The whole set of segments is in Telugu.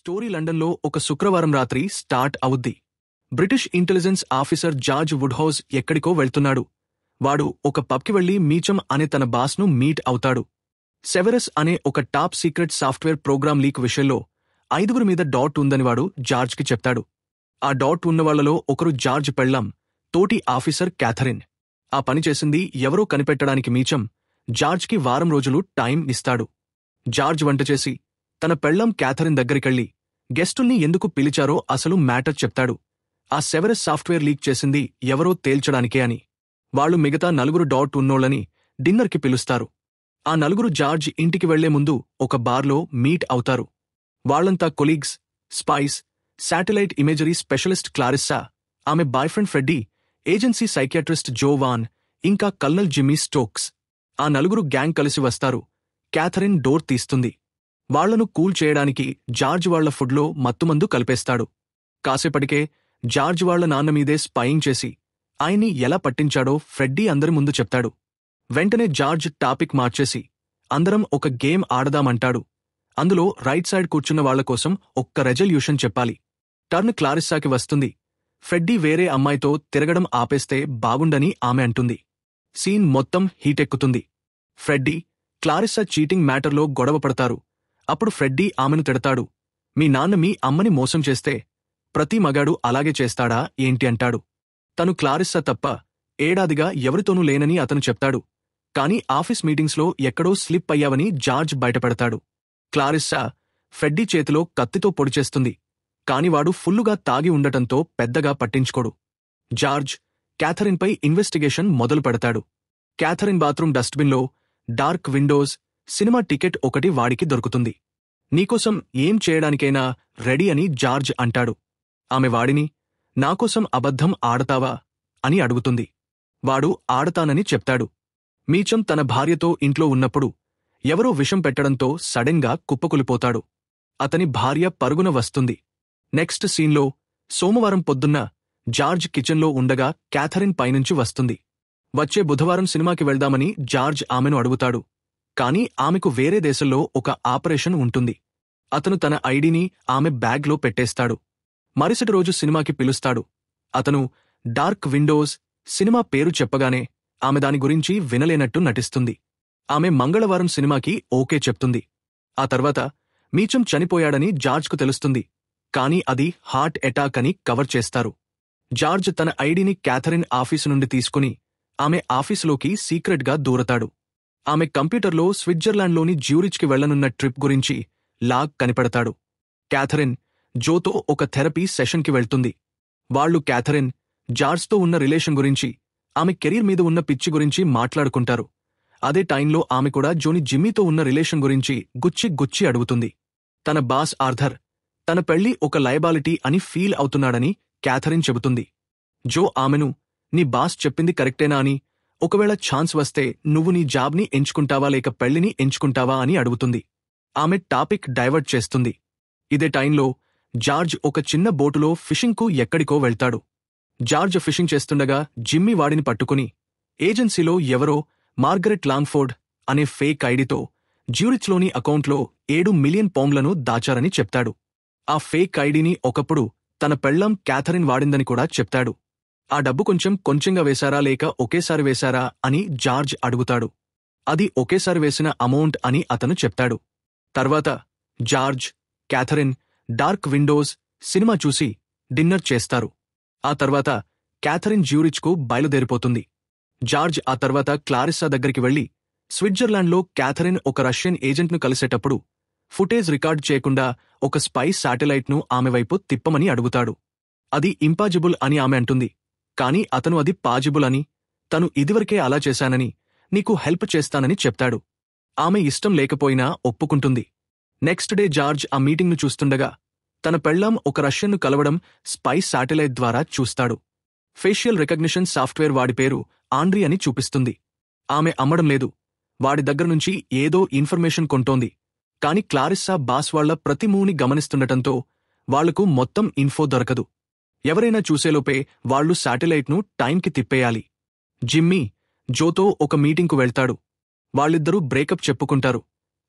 స్టోరీ లండన్లో ఒక శుక్రవారం రాత్రి స్టార్ట్ అవుద్ది. బ్రిటిష్ ఇంటెలిజెన్స్ ఆఫీసర్ జార్జ్ వుడ్హౌస్ ఎక్కడికో వెళ్తున్నాడు. వాడు ఒక పబ్కి వెళ్లి మీచం అనే తన బాస్ను మీట్ అవుతాడు. సెవెరస్ అనే ఒక top secret software program leak విషయంలో 5 మీద డాట్ ఉందని వాడు జార్జ్కి చెప్తాడు. ఆ డాట్ ఉన్నవాళ్లలో ఒకరు జార్జ్ పెళ్ళాం, తోటి ఆఫీసర్ క్యాథరిన్. ఆ పని చేసింది ఎవరో కనిపెట్టడానికి మీచం జార్జ్కి వారం రోజులు టైం ఇస్తాడు. జార్జ్ వంట చేసి తన పెళ్ళాం క్యాథరిన్ దగ్గరికెళ్లి గెస్టుల్ని ఎందుకు పిలిచారో అసలు మ్యాటర్ చెప్తాడు. ఆ సెవెరస్ సాఫ్ట్వేర్ లీక్ చేసింది ఎవరో తేల్చడానికే అని. వాళ్లు మిగతా 4 డాట్ ఉన్నోళ్లని డిన్నర్కి పిలుస్తారు. ఆ 4 జార్జ్ ఇంటికి వెళ్లే ముందు ఒక బార్లో మీట్ అవుతారు. వాళ్లంతా colleagues, spies, satellite imagery specialist Clarissa, ఆమె boyfriend Freddie, agency psychiatrist Zoe Vaughan, ఇంకా కల్నల్ జిమ్మీ స్టోక్స్. ఆ 4 గ్యాంగ్ కలిసి వస్తారు. క్యాథరిన్ డోర్ తీస్తుంది. వాళ్లను కూల్ చేయడానికి జార్జ్ వాళ్ల ఫుడ్లో మత్తుమందు కలిపేస్తాడు. కాసేపటికే జార్జ్ వాళ్ల నాన్నమీదే స్పైయింగ్ చేసి ఆయన్ని ఎలా పట్టించాడో ఫ్రెడ్డీ అందరి ముందు చెప్తాడు. వెంటనే జార్జ్ టాపిక్ మార్చేసి అందరం ఒక గేమ్ ఆడదామంటాడు. అందులో రైట్ సైడ్ కూర్చున్న వాళ్ల కోసం ఒక్క రెజల్యూషన్ చెప్పాలి. టర్న్ క్లారిస్సాకి వస్తుంది. ఫ్రెడ్డీ వేరే అమ్మాయితో తిరగడం ఆపేస్తే బాగుండని ఆమె అంటుంది. సీన్ మొత్తం హీటెక్కుతుంది. ఫ్రెడ్డీ, క్లారిస్సా చీటింగ్ మ్యాటర్లో గొడవ పడతారు. అప్పుడు ఫ్రెడ్డీ ఆమెను తిడతాడు. మీ నాన్న మీ అమ్మని మోసం చేస్తే ప్రతి మగాడు అలాగే చేస్తాడా ఏంటి అంటాడు. తను క్లారిస్సా తప్ప ఏడాదిగా ఎవరితోనూ లేనని అతను చెప్తాడు. కాని ఆఫీస్ మీటింగ్స్లో ఎక్కడో స్లిప్ అయ్యావని జార్జ్ బయటపెడతాడు. క్లారిస్సా ఫ్రెడ్డీ చేతిలో కత్తితో పొడిచేస్తుంది. కానివాడు ఫుల్లుగా తాగి ఉండటంతో పెద్దగా పట్టించుకోడు. జార్జ్ క్యాథరిన్పై ఇన్వెస్టిగేషన్ మొదలు పెడతాడు. క్యాథరిన్ బాత్రూమ్ డస్ట్బిన్లో డార్క్ విండోస్ సినిమా టికెట్ ఒకటి వాడికి దొరుకుతుంది. నీకోసం ఏం చేయడానికైనా రెడీ అని జార్జ్ అంటాడు. ఆమె వాడిని నాకోసం అబద్ధం ఆడతావా అని అడుగుతుంది. వాడు ఆడతానని చెప్తాడు. మీచం తన భార్యతో ఇంట్లో ఉన్నప్పుడు ఎవరో విషం పెట్టడంతో సడెన్గా కుప్పకూలిపోతాడు. అతని భార్య పరుగున వస్తుంది. నెక్స్ట్ సీన్లో సోమవారం పొద్దున్న జార్జ్ కిచెన్లో ఉండగా క్యాథరిన్ పైనుంచి వస్తుంది. వచ్చే బుధవారం సినిమాకి వెళ్దామని జార్జ్ ఆమెను అడుగుతాడు. కాని ఆమెకు వేరే దేశంలో ఒక ఆపరేషన్ ఉంటుంది. అతను తన ఐడీని ఆమె బ్యాగ్లో పెట్టేస్తాడు. మరుసటి రోజు సినిమాకి పిలుస్తాడు. అతను డార్క్ విండోస్ సినిమా పేరు చెప్పగానే ఆమె దాని గురించి వినలేనట్టు నటిస్తుంది. ఆమె మంగళవారం సినిమాకి ఓకే చెప్తుంది. ఆ తర్వాత మీచం చనిపోయాడని జార్జ్కు తెలుస్తుంది. కాని అది హార్ట్ అటాక్ అని కవర్ చేస్తారు. జార్జ్ తన ఐడీని క్యాథరిన్ ఆఫీసు నుండి తీసుకుని ఆమె ఆఫీసులోకి సీక్రెట్గా దూరతాడు. ఆమె కంప్యూటర్లో స్విట్జర్లాండ్లోని జ్యూరిచ్కి వెళ్లనున్న ట్రిప్ గురించి లాగ్ కనిపెడతాడు. క్యాథరిన్ జోతో ఒక థెరపీ సెషన్కి వెళ్తుంది. వాళ్లు క్యాథరిన్, జార్జ్తో ఉన్న రిలేషన్ గురించి, ఆమె కెరీర్ మీద ఉన్న పిచ్చి గురించి మాట్లాడుకుంటారు. అదే టైంలో ఆమె కూడా జోని జిమ్మీతో ఉన్న రిలేషన్ గురించి గుచ్చి అడుగుతుంది. తన బాస్ ఆర్థర్ తన పెళ్లి ఒక లయబాలిటీ అని ఫీల్ అవుతున్నాడని క్యాథరిన్ చెబుతుంది. జో ఆమెను నీ బాస్ చెప్పింది కరెక్టేనా అని, ఒకవేళ ఛాన్స్ వస్తే నువ్వు నీ జాబ్ని ఎంచుకుంటావా లేక పెళ్లిని ఎంచుకుంటావా అని అడుగుతుంది. ఆమె టాపిక్ డైవర్ట్ చేస్తుంది. ఇదే టైంలో జార్జ్ ఒక చిన్న బోటులో ఫిషింగ్కు ఎక్కడికో వెళ్తాడు. జార్జ్ ఫిషింగ్ చేస్తుండగా జిమ్మీ వాడిని పట్టుకుని ఏజెన్సీలో ఎవరో మార్గరెట్ లాంగ్ఫోర్డ్ అనే ఫేక్ ఐడితో జ్యూరిచ్లోని అకౌంట్లో 7 మిలియన్ పౌండ్లను దాచారని చెప్తాడు. ఆ ఫేక్ ఐడిని ఒకప్పుడు తన పెళ్ళాం క్యాథరిన్ వాడిందని కూడా చెప్తాడు. ఆ డబ్బు కొంచెంగా వేశారా లేక ఒకేసారి వేశారా అని జార్జ్ అడుగుతాడు. అది ఒకేసారి వేసిన అమౌంట్ అని అతను చెప్తాడు. తర్వాత George, Catherine dark windows cinema చూసి డిన్నర్ చేస్తారు. ఆ తర్వాత క్యాథరిన్ జ్యూరిచ్కు బయలుదేరిపోతుంది. జార్జ్ ఆ తర్వాత క్లారిస్సా దగ్గరికి వెళ్లి స్విట్జర్లాండ్లో క్యాథరిన్ ఒక రష్యన్ ఏజెంట్ను కలిసేటప్పుడు ఫుటేజ్ రికార్డ్ చేయకుండా ఒక స్పై శాటిలైట్ను ఆమె వైపు తిప్పమని అడుగుతాడు. అది ఇంపాజిబుల్ అని ఆమె అంటుంది. కాని అతను అది పాజిబుల్ అని, తను ఇదివరకే అలా చేశానని, నీకు హెల్ప్ చేస్తానని చెప్తాడు. ఆమె ఇష్టం లేకపోయినా ఒప్పుకుంటుంది. నెక్స్ట్ డే జార్జ్ ఆ మీటింగ్ను చూస్తుండగా తన పెళ్ళాం ఒక రష్యన్ను కలవడం స్పై శాటిలైట్ ద్వారా చూస్తాడు. ఫేషియల్ రికగ్నిషన్ సాఫ్ట్వేర్ వాడి పేరు ఆండ్రీ అని చూపిస్తుంది. ఆమె అమ్మడం లేదు, వాడి దగ్గరనుంచి ఏదో ఇన్ఫర్మేషన్ కొంటోంది. కాని క్లారిస్సా బాస్ వాళ్ల ప్రతి మూవ్ని గమనిస్తుండటంతో వాళ్లకు మొత్తం ఇన్ఫో దొరకదు. ఎవరైనా చూసేలోపే వాళ్లు శాటిలైట్ను టైంకి తిప్పేయాలి. జిమ్మీ జోతో ఒక మీటింగ్కు వెళ్తాడు. వాళ్ళిద్దరూ బ్రేకప్ చెప్పుకుంటారు.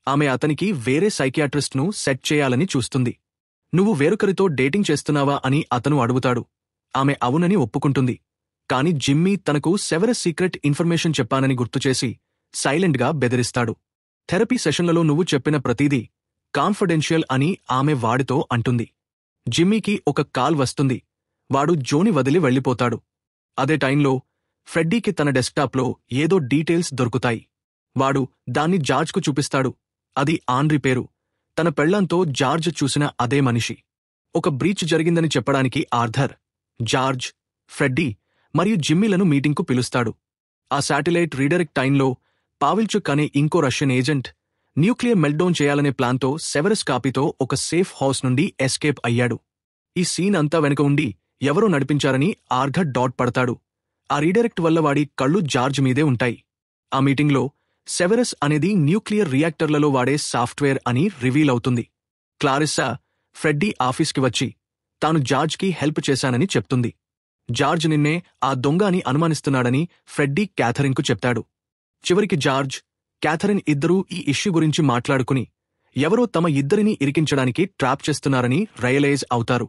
ఆమె అతనికి వేరే సైకియాట్రిస్ట్ను సెట్ చేయాలని చూస్తుంది. నువ్వు వేరొకరితో డేటింగ్ చేస్తున్నావా అని అతను అడుగుతాడు. ఆమె అవునని ఒప్పుకుంటుంది. కాని జిమ్మీ తనకు సెవెరస్ సీక్రెట్ ఇన్ఫర్మేషన్ చెప్పానని గుర్తుచేసి సైలెంట్గా బెదిరిస్తాడు. థెరపీ సెషన్లలో నువ్వు చెప్పిన ప్రతీదీ కాన్ఫిడెన్షియల్ అని ఆమె వాడితో అంటుంది. జిమ్మీకి ఒక కాల్ వస్తుంది. వాడు జోని వదిలి వెళ్ళిపోతాడు. అదే టైంలో ఫ్రెడ్డీకి తన డెస్క్టాప్లో ఏదో డీటెయిల్స్ దొరుకుతాయి. వాడు దాన్ని జార్జ్కు చూపిస్తాడు. అది ఆండ్రీ పేరు. తన పెళ్లంతో జార్జ్ చూసిన అదే మనిషి. ఒక బ్రీచ్ జరిగిందని చెప్పడానికి ఆర్థర్, జార్జ్, ఫ్రెడ్డీ మరియు జిమ్మీలను మీటింగ్కు పిలుస్తాడు. ఆ శాటిలైట్ రీడైరెక్ట్ టైంలో పావిల్చుక్ అనే ఇంకో రష్యన్ ఏజెంట్ న్యూక్లియర్ మెల్ట్డౌన్ చేయాలనే ప్లాన్తో సెవెరస్ కాపీతో ఒక సేఫ్ హౌస్ నుండి ఎస్కేప్ అయ్యాడు. ఈ సీన్ అంతా వెనుక ఉండి ఎవరో నడిపించారని ఆర్థర్ డాట్ పడతాడు. ఆ రీడైరెక్ట్ వల్ల వాడి కళ్ళు జార్జ్ మీదే ఉంటాయి. ఆ మీటింగ్లో సెవెరస్ అనేది న్యూక్లియర్ రియాక్టర్లలో వాడే సాఫ్ట్వేర్ అని రివీల్ అవుతుంది. క్లారిస్సా ఫ్రెడ్డీ ఆఫీస్కి వచ్చి తాను జార్జ్కి హెల్ప్ చేశానని చెప్తుంది. జార్జ్ నిన్నే ఆ దొంగ అని అనుమానిస్తున్నాడని ఫ్రెడ్డీ క్యాథరిన్కు చెప్తాడు. చివరికి జార్జ్, క్యాథరిన్ ఇద్దరూ ఈ ఇష్యూ గురించి మాట్లాడుకుని ఎవరో తమ ఇద్దరినీ ఇరికించడానికి ట్రాప్ చేస్తున్నారని రియలైజ్ అవుతారు.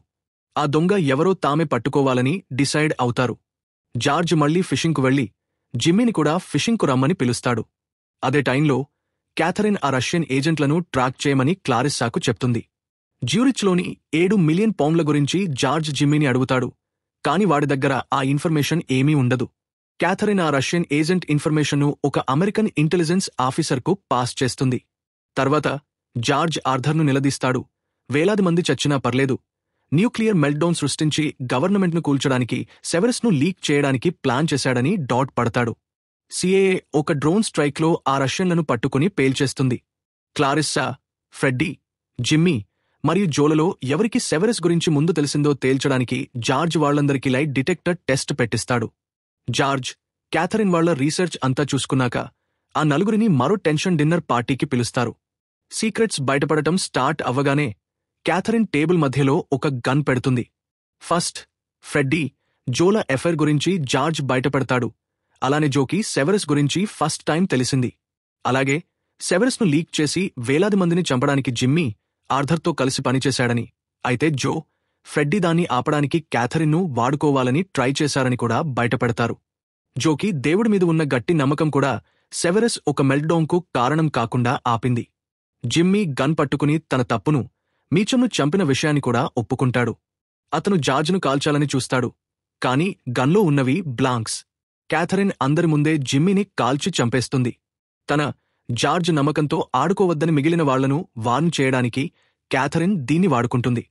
ఆ దొంగ ఎవరో తామే పట్టుకోవాలని డిసైడ్ అవుతారు. జార్జ్ మళ్లీ ఫిషింగ్కు వెళ్లి జిమ్మీని కూడా ఫిషింగ్కు రమ్మని పిలుస్తాడు. అదే టైంలో క్యాథరిన్ ఆ రష్యన్ ఏజెంట్లను ట్రాక్ చేయమని క్లారిస్సాకు చెప్తుంది. జ్యూరిచ్లోని 7 మిలియన్ పౌండ్ల గురించి జార్జ్ జిమ్మీని అడుగుతాడు. కాని వాడి దగ్గర ఆ ఇన్ఫర్మేషన్ ఏమీ ఉండదు. క్యాథరిన్ ఆ రష్యన్ ఏజెంట్ ఇన్ఫర్మేషన్ను ఒక అమెరికన్ ఇంటెలిజెన్స్ ఆఫీసర్కు పాస్ చేస్తుంది. తర్వాత జార్జ్ ఆర్థర్ను నిలదీస్తాడు. వేలాది మంది చచ్చినా పర్లేదు, న్యూక్లియర్ మెల్ట్డౌన్ సృష్టించి గవర్నమెంట్ను కూల్చడానికి సెవెరస్ను లీక్ చేయడానికి ప్లాన్ చేశాడని డాట్ పడతాడు. సిఏఏ ఒక డ్రోన్ స్ట్రైక్లో ఆ రష్యన్లను పట్టుకుని పేల్చేస్తుంది. క్లారిస్సా, ఫ్రెడ్డీ, జిమ్మీ మరియు జోలలో ఎవరికి సెవెరస్ గురించి ముందు తెలిసిందో తేల్చడానికి జార్జ్ వాళ్లందరికీ లైట్ డిటెక్టర్ టెస్ట్ పెట్టిస్తాడు. జార్జ్, క్యాథరిన్ వాళ్ల రీసెర్చ్ అంతా చూసుకున్నాక ఆ నలుగురిని మరో టెన్షన్ డిన్నర్ పార్టీకి పిలుస్తారు. సీక్రెట్స్ బయటపడటం స్టార్ట్ అవ్వగానే క్యాథరిన్ టేబుల్ మధ్యలో ఒక గన్ పెడుతుంది. ఫస్ట్ ఫ్రెడ్డీ, జోల ఎఫైర్ గురించి జార్జ్ బయటపెడతాడు. అలానే జోకి సెవెరస్ గురించి ఫస్ట్ టైం తెలిసింది. అలాగే సెవెరస్ను లీక్ చేసి వేలాది మందిని చంపడానికి జిమ్మీ ఆర్థర్తో కలిసి పనిచేశాడని, అయితే జో, ఫ్రెడ్డీ దాన్ని ఆపడానికి క్యాథరిన్ను వాడుకోవాలని ట్రై చేశారని కూడా బయటపెడతారు. జోకి దేవుడి మీద ఉన్న గట్టి నమ్మకం కూడా సెవెరస్ ఒక మెల్ట్డౌన్కు కారణం కాకుండా ఆపింది. జిమ్మీ గన్ పట్టుకుని తన తప్పును, మీచంను చంపిన విషయాన్ని కూడా ఒప్పుకుంటాడు. అతను జార్జ్ను కాల్చాలని చూస్తాడు. కాని గన్లో ఉన్నవి బ్లాంక్స్. క్యాథరిన్ అందరి ముందే జిమ్మీని కాల్చి చంపేస్తుంది. తన జార్జ్ నమ్మకంతో ఆడుకోవద్దని మిగిలిన వాళ్లను వార్న్ చేయడానికి క్యాథరిన్ దీన్ని వాడుకుంటుంది.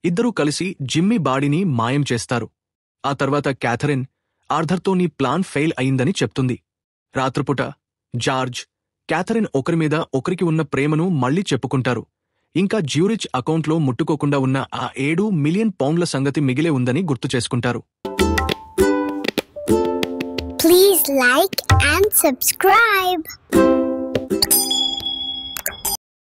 ఇద్దరూ కలిసి జిమ్మీ బాడీని మాయం చేస్తారు. ఆ తర్వాత క్యాథరిన్ ఆర్థర్తో నీ ప్లాన్ ఫెయిల్ అయిందని చెప్తుంది. రాత్రిపూట జార్జ్, క్యాథరిన్ ఒకరి మీద ఒకరికి ఉన్న ప్రేమను మళ్లీ చెప్పుకుంటారు. ఇంకా జ్యూరిచ్ అకౌంట్లో ముట్టుకోకుండా ఉన్న ఆ 7 మిలియన్ పౌండ్ల సంగతి మిగిలే ఉందని గుర్తు చేసుకుంటారు. Please like and subscribe.